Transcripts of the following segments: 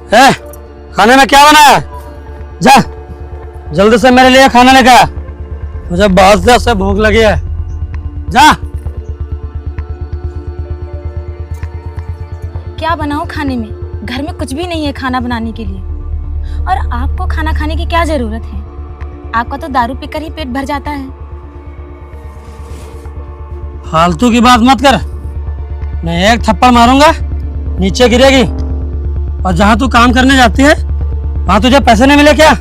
ए, खाने में क्या बना है? जा जल्दी से मेरे लिए खाना लेकर आ। मुझे बहुत देर से भूख लगी है। जा। क्या बनाऊं खाने में? घर में कुछ भी नहीं है खाना बनाने के लिए। और आपको खाना खाने की क्या जरूरत है? आपका तो दारू पीकर ही पेट भर जाता है। फालतू की बात मत कर, मैं एक थप्पड़ मारूंगा नीचे गिरेगी। और जहाँ तू काम करने जाती है वहाँ तुझे पैसे नहीं मिले क्या?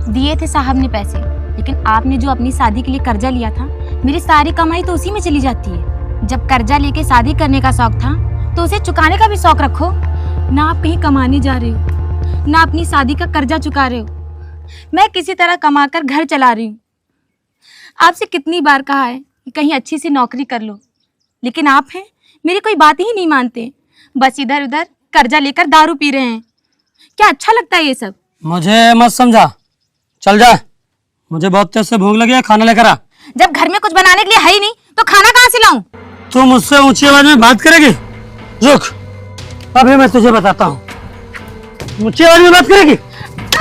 दिए थे साहब ने पैसे, लेकिन आपने जो अपनी शादी के लिए कर्जा लिया था, मेरी सारी कमाई तो उसी में चली जाती है। जब कर्जा लेके शादी करने का शौक था तो उसे चुकाने का भी शौक रखो ना। आप कहीं कमाने जा रहे हो ना अपनी शादी का कर्जा चुका रहे हो। मैं किसी तरह कमाकर घर चला रही हूँ। आपसे कितनी बार कहा है कि कहीं अच्छी सी नौकरी कर लो, लेकिन आप हैं मेरी कोई बात ही नहीं मानते। बस इधर उधर कर्जा लेकर दारू पी रहे हैं। क्या अच्छा लगता है ये सब? मुझे मत समझा, चल जा। मुझे बहुत तेज से भूख लगी है, खाना लेकर आ। जब घर में कुछ बनाने के लिए है ही नहीं तो खाना कहाँ से लाऊं? तू मुझसे ऊंची आवाज में बात करेगी? रुक, अभी मैं तुझे बताता हूँ। ऊंची आवाज में बात करेगी?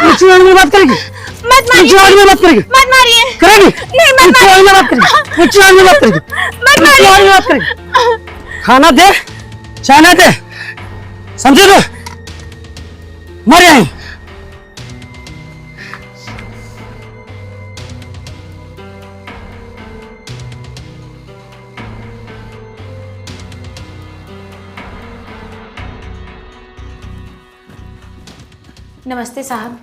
ऊंची आवाज में बात करेगी? मत मारिए। ऊंची आवाज में बात करेगी? मत मारिए। करेगी? नहीं, मत ऊंची आवाज में बात करेगी? ऊंची आवाज में बात करेगी? मत ऊंची आवाज में बात करेगी? खाना दे, चाहना दे, समझे तू? मर यहीं। नमस्ते साहब।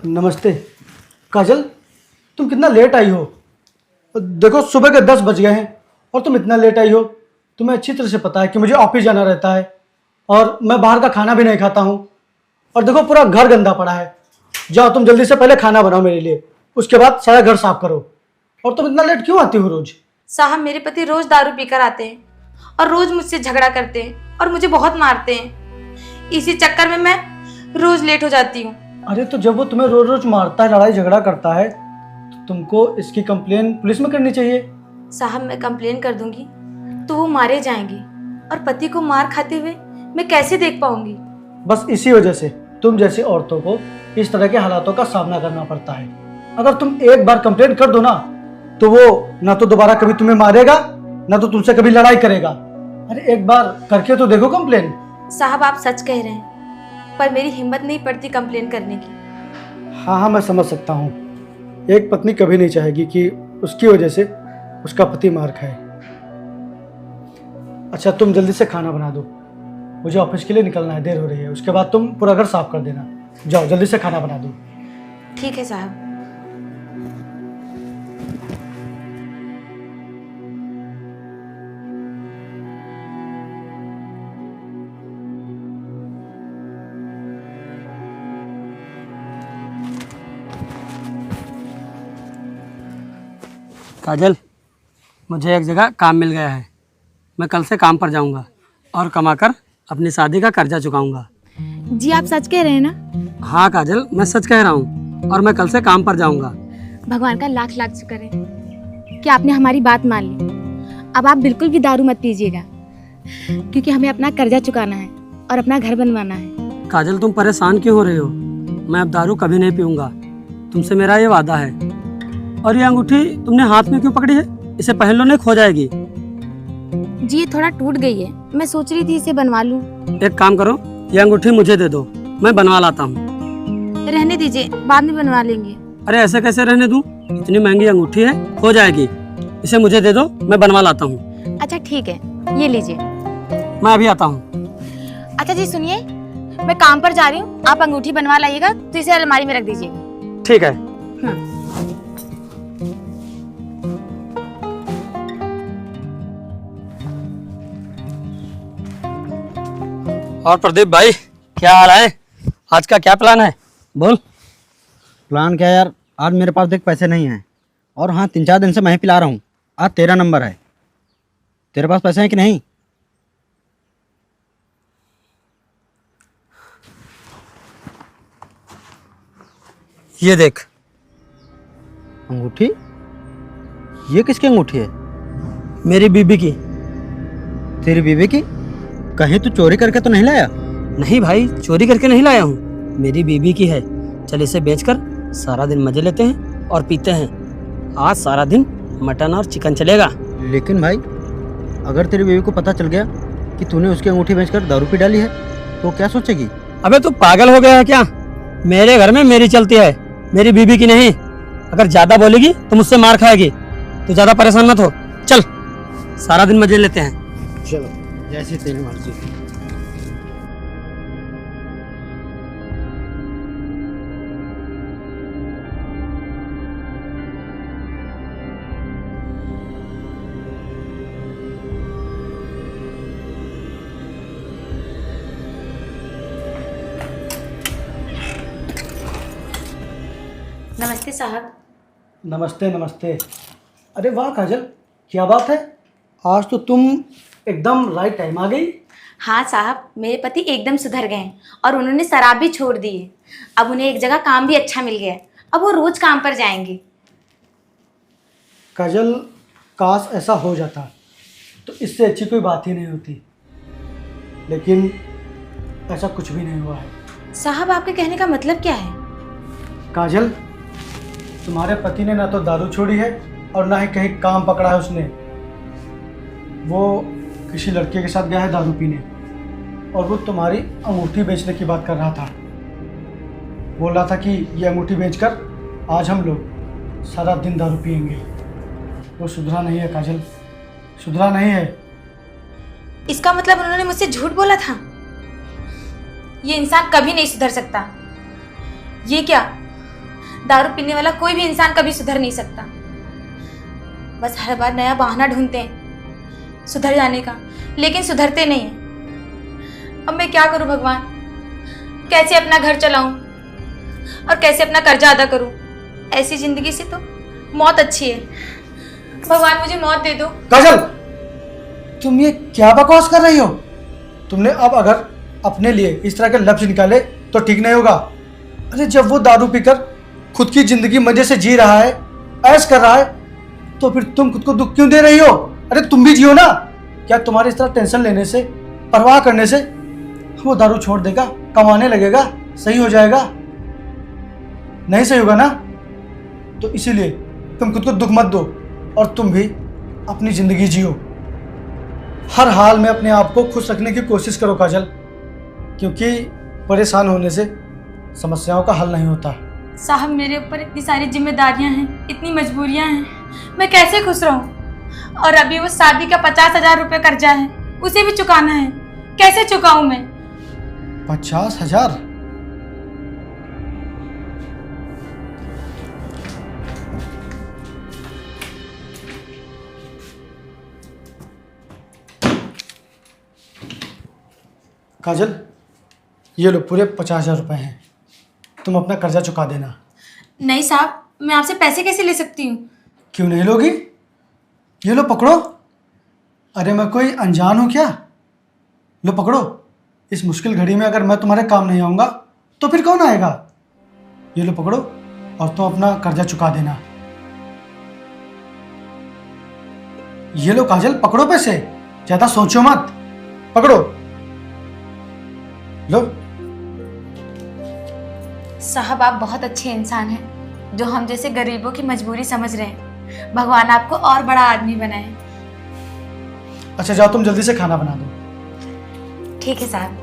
नमस्ते। काजल, तुम कितना लेट आई हो? देखो सुबह के 10 बज गए हैं और तुम इतना लेट आई हो। तुम्हें अच्छी तरह से पता है कि मुझे ऑफिस जाना रहता है और मैं बाहर का खाना भी नहीं खाता हूँ। और देखो पूरा घर गंदा पड़ा है। जाओ तुम जल्दी से पहले खाना बनाओ मेरे लिए, उसके बाद सारा घर साफ करो। और तुम इतना लेट क्यों आती हो रोज? साहब मेरे पति रोज दारू पीकर आते हैं और रोज मुझसे झगड़ा करते हैं और मुझे बहुत मारते हैं। इसी चक्कर में मैं रोज लेट हो जाती हूँ। अरे तो जब वो तुम्हें रोज रोज मारता है, लड़ाई झगड़ा करता है, तो तुमको इसकी कंप्लेन पुलिस में करनी चाहिए। साहब मैं कंप्लेन कर दूंगी तो वो मारे जाएंगे और पति को मार खाते हुए मैं कैसे देख पाऊंगी? बस इसी वजह से तुम जैसी औरतों को इस तरह के हालातों का सामना करना पड़ता है। अगर तुम एक बार कंप्लेंट कर दो ना, तो वो ना तो दोबारा कभी तुम्हें मारेगा ना तो तुमसे कभी लड़ाई करेगा। अरे एक बार करके तो देखो कंप्लेन। साहब आप सच कह रहे हैं, पर मेरी हिम्मत नहीं पड़ती कंप्लेन करने की। हाँ हाँ, मैं समझ सकता हूँ। एक पत्नी कभी नहीं चाहेगी कि उसकी वजह से उसका पति मार खाए। अच्छा तुम जल्दी से खाना बना दो, मुझे ऑफिस के लिए निकलना है, देर हो रही है। उसके बाद तुम पूरा घर साफ कर देना। जाओ जल्दी से खाना बना दो। ठीक है साहब। काजल, मुझे एक जगह काम मिल गया है। मैं कल से काम पर जाऊंगा और कमाकर अपनी शादी का कर्जा चुकाऊंगा। जी आप सच कह रहे हैं ना? हाँ काजल, मैं सच कह रहा हूँ और मैं कल से काम पर जाऊंगा। भगवान का लाख लाख शुक्र है कि आपने हमारी बात मान ली। अब आप बिल्कुल भी दारू मत पीजिएगा, क्योंकि हमें अपना कर्जा चुकाना है और अपना घर बनवाना है। काजल तुम परेशान क्यों हो रही हो? मैं अब दारू कभी नहीं पीऊंगा, तुमसे मेरा ये वादा है। और ये अंगूठी तुमने हाथ में क्यों पकड़ी है? इसे पहन लो, नहीं खो जाएगी। जी ये थोड़ा टूट गई है, मैं सोच रही थी इसे बनवा लूं। एक काम करो, ये अंगूठी मुझे दे दो, मैं बनवा लाता हूँ। रहने दीजिए, बाद में बनवा लेंगे। अरे ऐसे कैसे रहने दूँ? इतनी महंगी अंगूठी है, खो जाएगी। इसे मुझे दे दो, मैं बनवा लाता हूँ। अच्छा ठीक है, ये लीजिए। मैं अभी आता हूँ। अच्छा जी सुनिए, मैं काम पर जा रही हूँ, आप अंगूठी बनवा लाइएगा तो इसे अलमारी में रख दीजिएगा। ठीक है। और प्रदीप भाई, क्या हाल है? आज का क्या प्लान है? बोल। प्लान क्या यार, आज मेरे पास देख पैसे नहीं हैं और हाँ 3-4 दिन से मैं ही पिला रहा हूँ। आज तेरा नंबर है, तेरे पास पैसे हैं कि नहीं? ये देख अंगूठी। ये किसकी अंगूठी है? मेरी बीबी की। तेरी बीवी की? कहीं तू चोरी करके तो नहीं लाया? नहीं भाई, चोरी करके नहीं लाया हूँ, मेरी बीबी की है। चल इसे बेचकर सारा दिन मजे लेते हैं और पीते हैं। आज सारा दिन मटन और चिकन चलेगा। लेकिन भाई, अगर तेरी बीवी को पता चल गया कि तूने उसकी अंगूठी बेचकर दारू पी डाली है तो क्या सोचेगी? अबे तू पागल हो गया है क्या? मेरे घर में मेरी चलती है, मेरी बीबी की नहीं। अगर ज्यादा बोलेगी तो मुझसे मार खाएगी। तू ज्यादा परेशान मत हो, चल सारा दिन मजे लेते हैं। चलो, जैसी तेरी मर्जी। नमस्ते साहब। नमस्ते नमस्ते। अरे वाह काजल, क्या बात है, आज तो तुम एकदम राइट टाइम आ गई। हाँ साहब, मेरे पति एकदम सुधर गए हैं और उन्होंने शराब भी छोड़ दी है। अब उन्हें एक जगह काम भी अच्छा मिल गया है, अब वो रोज काम पर जाएंगे। काजल, काश ऐसा हो जाता तो इससे अच्छी कोई बात ही नहीं होती, लेकिन ऐसा कुछ भी नहीं हुआ है। साहब, आपके कहने का मतलब क्या है? काजल, तुम्हारे पति ने ना तो दारू छोड़ी है और ना ही कहीं काम पकड़ा है उसने। वो किसी लड़के के साथ गया है दारू पीने और वो तुम्हारी अंगूठी बेचने की बात कर रहा था। बोल रहा था कि ये अंगूठी बेचकर आज हम लोग सारा दिन दारू पिएंगे। वो सुधरा नहीं है काजल, सुधरा नहीं है। इसका मतलब उन्होंने मुझसे झूठ बोला था? ये इंसान कभी नहीं सुधर सकता। ये क्या, दारू पीने वाला कोई भी इंसान कभी सुधर नहीं सकता। बस हर बार नया बहाना ढूंढते हैं सुधर जाने का, लेकिन सुधरते नहीं हैं। अब मैं क्या करूं भगवान? कैसे अपना घर चलाऊं और कैसे अपना कर्जा अदा करूं? ऐसी जिंदगी से तो मौत अच्छी है। भगवान, मुझे मौत दे दो। काजल, तुम ये क्या बकवास कर रही हो? तुमने अब अगर अपने लिए इस तरह के लफ्ज निकाले तो ठीक नहीं होगा। अरे जब वो दारू पीकर खुद की जिंदगी मजे से जी रहा है, ऐश कर रहा है, तो फिर तुम खुद को दुख क्यों दे रही हो? अरे तुम भी जियो ना। क्या तुम्हारे इस तरह टेंशन लेने से, परवाह करने से वो दारू छोड़ देगा, कमाने लगेगा, सही हो जाएगा? नहीं सही होगा ना। तो इसीलिए तुम खुद को दुख मत दो और तुम भी अपनी जिंदगी जियो। हर हाल में अपने आप को खुश रखने की कोशिश करो काजल, क्योंकि परेशान होने से समस्याओं का हल नहीं होता। साहब, मेरे ऊपर इतनी सारी जिम्मेदारियां हैं, इतनी मजबूरियां हैं, मैं कैसे खुश रहूं? और अभी वो शादी का 50,000 रुपये कर्जा है, उसे भी चुकाना है। कैसे चुकाऊं मैं? 50,000? काजल, ये लो पूरे 50,000 रुपये हैं, तुम अपना कर्जा चुका देना। नहीं साहब, मैं आपसे पैसे कैसे ले सकती हूँ? क्यों नहीं लोगी? ये लो पकड़ो। अरे मैं कोई अनजान हूँ क्या? लो पकड़ो। इस मुश्किल घड़ी में अगर मैं तुम्हारे काम नहीं आऊँगा तो फिर कौन आएगा? ये लो पकड़ो और तुम अपना कर्जा चुका देना। ये लो काजल, पकड़ो पैसे, ज़्यादा सोचो मत, पकड़ो लो। साहब, आप बहुत अच्छे इंसान हैं जो हम जैसे गरीबों की मजबूरी समझ रहे हैं। भगवान आपको और बड़ा आदमी बनाए। अच्छा जाओ, तुम जल्दी से खाना बना दो। ठीक है साहब।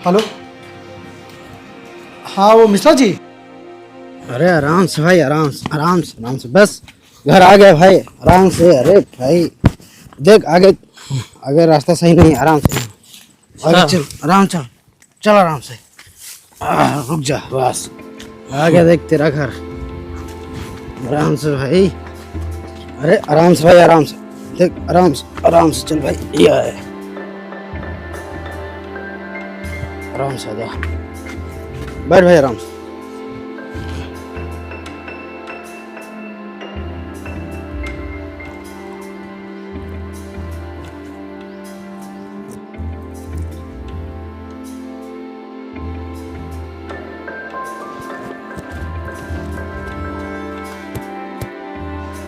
हेलो, हाँ वो मिश्रा जी। अरे आराम से भाई, आराम से आराम से आराम से, बस घर आ गए भाई, आराम से। अरे भाई देख, आगे आगे रास्ता सही नहीं, आराम से आगे चल, आराम चल चल, आराम से। रुक जा, बस आगे देख तेरा घर, आराम से भाई। अरे आराम से भाई, आराम से देख, आराम से चल भाई। ये है, आराम से आजा, बैठ भाई आराम से।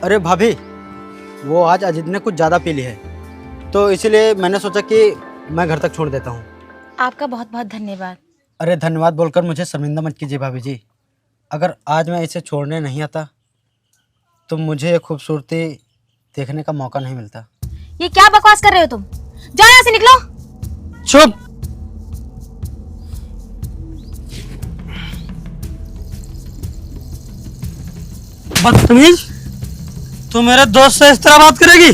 अरे भाभी, वो आज अजीत ने कुछ ज़्यादा पी ली है, तो इसीलिए मैंने सोचा कि मैं घर तक छोड़ देता हूँ। आपका बहुत बहुत धन्यवाद। अरे धन्यवाद बोलकर मुझे शर्मिंदा मत कीजिए भाभी जी। अगर आज मैं इसे छोड़ने नहीं आता तो मुझे ये खूबसूरती देखने का मौका नहीं मिलता। ये क्या बकवास कर रहे हो तुम? जाओ यहाँ से, निकलो। चुप। बदतमीज, तू मेरे दोस्त से इस तरह बात करेगी?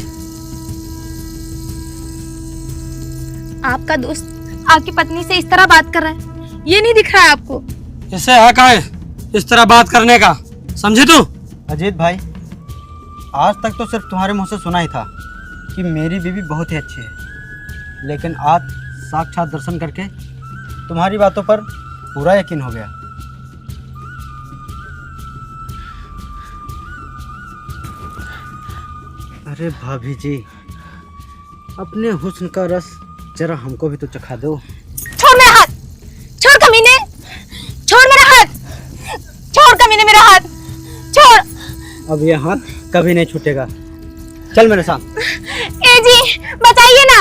आपका दोस्त आपकी पत्नी से इस तरह बात कर रहा है, ये नहीं दिख रहा है आपको? इसे हक है इस तरह बात करने का, समझी तू? अजीत भाई, आज तक तो सिर्फ तुम्हारे मुंह से सुना ही था कि मेरी बीवी बहुत ही अच्छी है, लेकिन आज साक्षात दर्शन करके तुम्हारी बातों पर पूरा यकीन हो गया। अरे भाभी जी, अपने हुस्न का रस जरा हमको भी तो चखा दो। छोड़ मेरा हाथ, छोड़ कमीने, छोड़ मेरा हाथ, छोड़ कमीने मेरा हाथ, छोड़। अब ये हाथ कभी नहीं छूटेगा, चल मेरे साथ। ए जी बचाइए ना,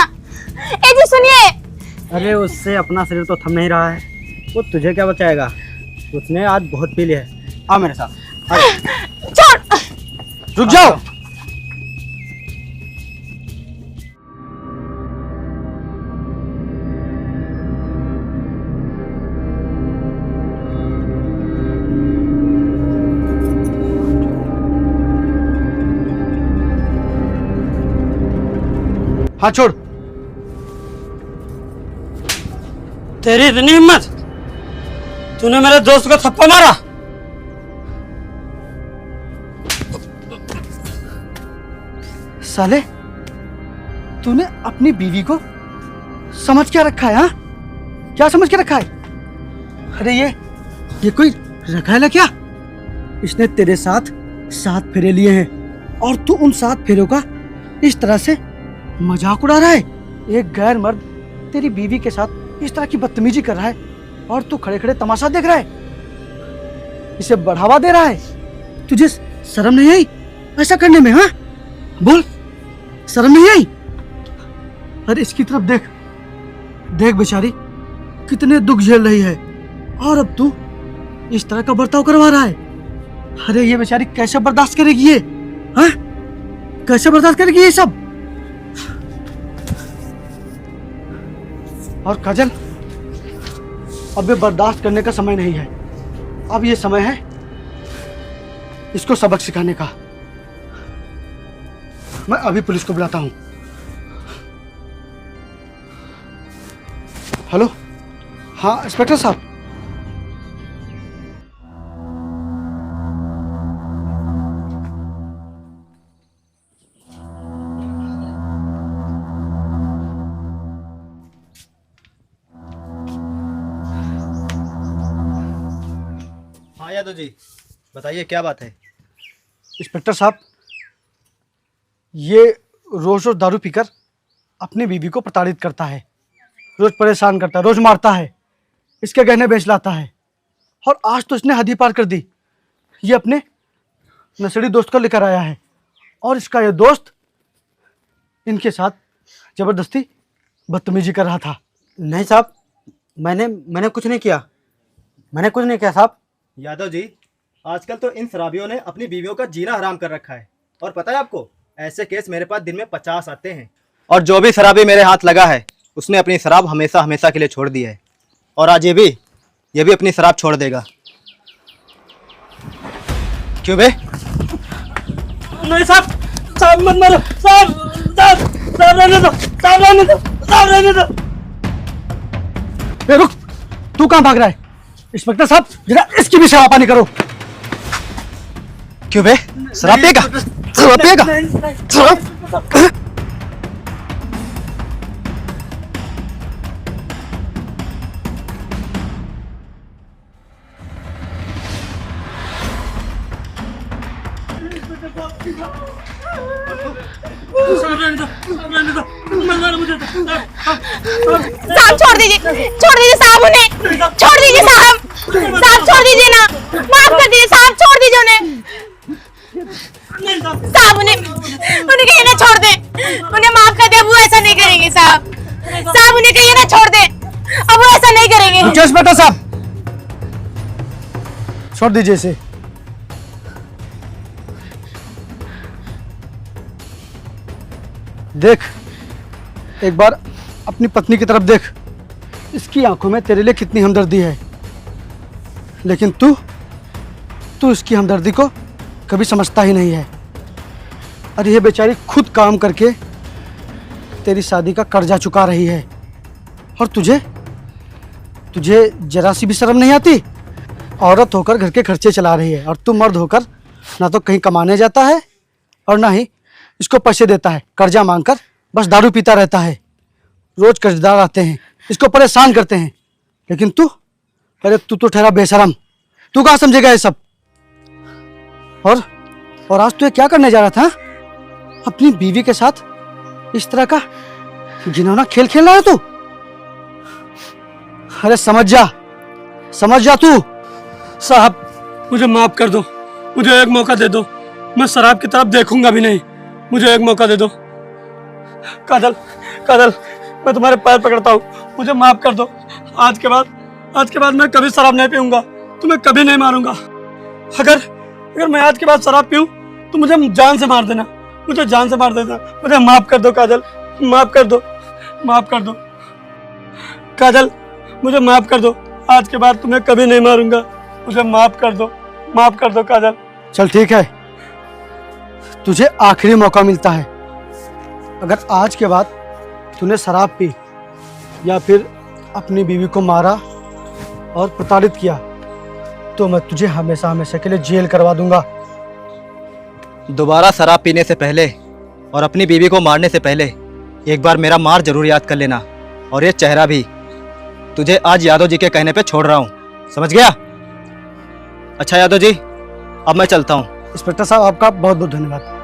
ए जी सुनिए। अरे उससे अपना शरीर तो थम नहीं रहा है, वो तुझे क्या बचाएगा? उसने आज बहुत पी लिया है। आ मेरे साथ। छोड़। रुक जाओ। हाँ छोड़। तेरी इतनी हिम्मत, तूने मेरे दोस्त को थप्पड़ मारा? साले, तूने अपनी बीवी को समझ क्या रखा है? हाँ, क्या समझ के रखा है? अरे ये कोई रखायल है क्या? इसने तेरे साथ 7 फेरे लिए हैं और तू उन 7 फेरों का इस तरह से मजाक उड़ा रहा है। एक गैर मर्द तेरी बीवी के साथ इस तरह की बदतमीजी कर रहा है और तू खड़े खड़े तमाशा देख रहा है, इसे बढ़ावा दे रहा है। तुझे शर्म नहीं आई ऐसा करने में? हाँ बोल, शर्म नहीं आई? अरे इसकी तरफ देख, देख बेचारी कितने दुख झेल रही है और अब तू इस तरह का बर्ताव करवा रहा है। अरे ये बेचारी कैसे बर्दाश्त करेगी ये? हाँ, कैसे बर्दाश्त करेगी ये सब? और काजल, अब ये बर्दाश्त करने का समय नहीं है, अब ये समय है इसको सबक सिखाने का। मैं अभी पुलिस को बुलाता हूँ। हेलो, हाँ इंस्पेक्टर साहब। हाँ यादव जी, बताइए क्या बात है? इंस्पेक्टर साहब, ये रोज रोज दारू पीकर अपनी बीवी को प्रताड़ित करता है, रोज परेशान करता है, रोज मारता है, इसके गहने बेच लाता है और आज तो इसने हद ही पार कर दी। ये अपने नशेड़ी दोस्त को लेकर आया है और इसका ये दोस्त इनके साथ जबरदस्ती बदतमीजी कर रहा था। नहीं साहब, मैंने कुछ नहीं किया, मैंने कुछ नहीं किया साहब। यादव जी, आजकल तो इन शराबियों ने अपनी बीवियों का जीना हराम कर रखा है और पता है आपको, ऐसे केस मेरे पास दिन में 50 आते हैं और जो भी शराबी मेरे हाथ लगा है उसने अपनी शराब हमेशा हमेशा के लिए छोड़ दी है और आज ये भी अपनी शराब छोड़ देगा। क्यों बे? नहीं साहब, साहब मत मारो, साहब साहब साहब रहने दो, साहब रहने दो, साहब रहने दो। ए रुक, तू कहाँ भाग रहा है? इंस्पेक्टर साहब, जरा इसकी भी सेवा पानी करो। क्यों बे? शराब पिएगा? शराब पिएगा? शराब? साहब रहने दो, साहब रहने दो, मत मारो मुझे, साहब छोड़ दीजिए साहब, उन्हें छोड़ दीजिए साहब, साहब छोड़ दीजिए ना, माफ कर दीजिए साहब, छोड़ दीजिए उन्हें साहब, उन्हें उनके कहिए ना छोड़ दे, उन्हें माफ कर दे, वो ऐसा नहीं करेंगे साहब। साहब उन्हें कहिए ना छोड़ दे, अब वो ऐसा नहीं करेंगे। मुकेश बेटा साहब, छोड़ दीजिए इसे। देख, एक बार अपनी पत्नी की तरफ देख, इसकी आंखों में तेरे लिए कितनी हमदर्दी है, लेकिन तू इसकी हमदर्दी को कभी समझता ही नहीं है। अरे ये बेचारी खुद काम करके तेरी शादी का कर्जा चुका रही है, और तुझे जरा सी भी शर्म नहीं आती? औरत होकर घर के खर्चे चला रही है, और तू मर्द होकर ना तो कहीं कमाने जाता है और ना ही इसको पैसे देता है। कर्जा मांगकर बस दारू पीता रहता है। रोज कर्जदार आते हैं, इसको परेशान करते हैं, लेकिन अरे तू तो ठहरा बेशरम, तू कहाँ समझेगा ये सब? और आज तू ये क्या करने जा रहा था? अपनी बीवी के साथ इस तरह का घिनौना खेल खेल रहा है तू? अरे समझ जा तू। साहब मुझे माफ कर दो, मुझे एक मौका दे दो, मैं शराब की तरफ देखूंगा भी नहीं, मुझे एक मौका दे दो। काजल, मैं तुम्हारे पैर पकड़ता हूँ, मुझे माफ कर दो। आज के बाद मैं कभी शराब नहीं पीऊंगा, तुम्हें कभी नहीं मारूंगा। अगर मैं आज के बाद शराब पीऊं तो मुझे जान से मार देना, मुझे माफ कर दो काजल, माफ कर दो काजल, मुझे माफ कर दो। आज के बाद तुम्हें कभी नहीं मारूंगा, मुझे माफ कर दो काजल। चल ठीक है, तुझे आखिरी मौका मिलता है। अगर आज के बाद तूने शराब पी या फिर अपनी बीवी को मारा और प्रताड़ित किया तो मैं तुझे हमेशा के लिए जेल करवा दूंगा। दोबारा शराब पीने से पहले और अपनी बीवी को मारने से पहले एक बार मेरा मार जरूर याद कर लेना, और ये चेहरा भी। तुझे आज यादव जी के कहने पे छोड़ रहा हूँ, समझ गया? अच्छा यादव जी, अब मैं चलता हूँ। इंस्पेक्टर साहब, आपका बहुत बहुत धन्यवाद।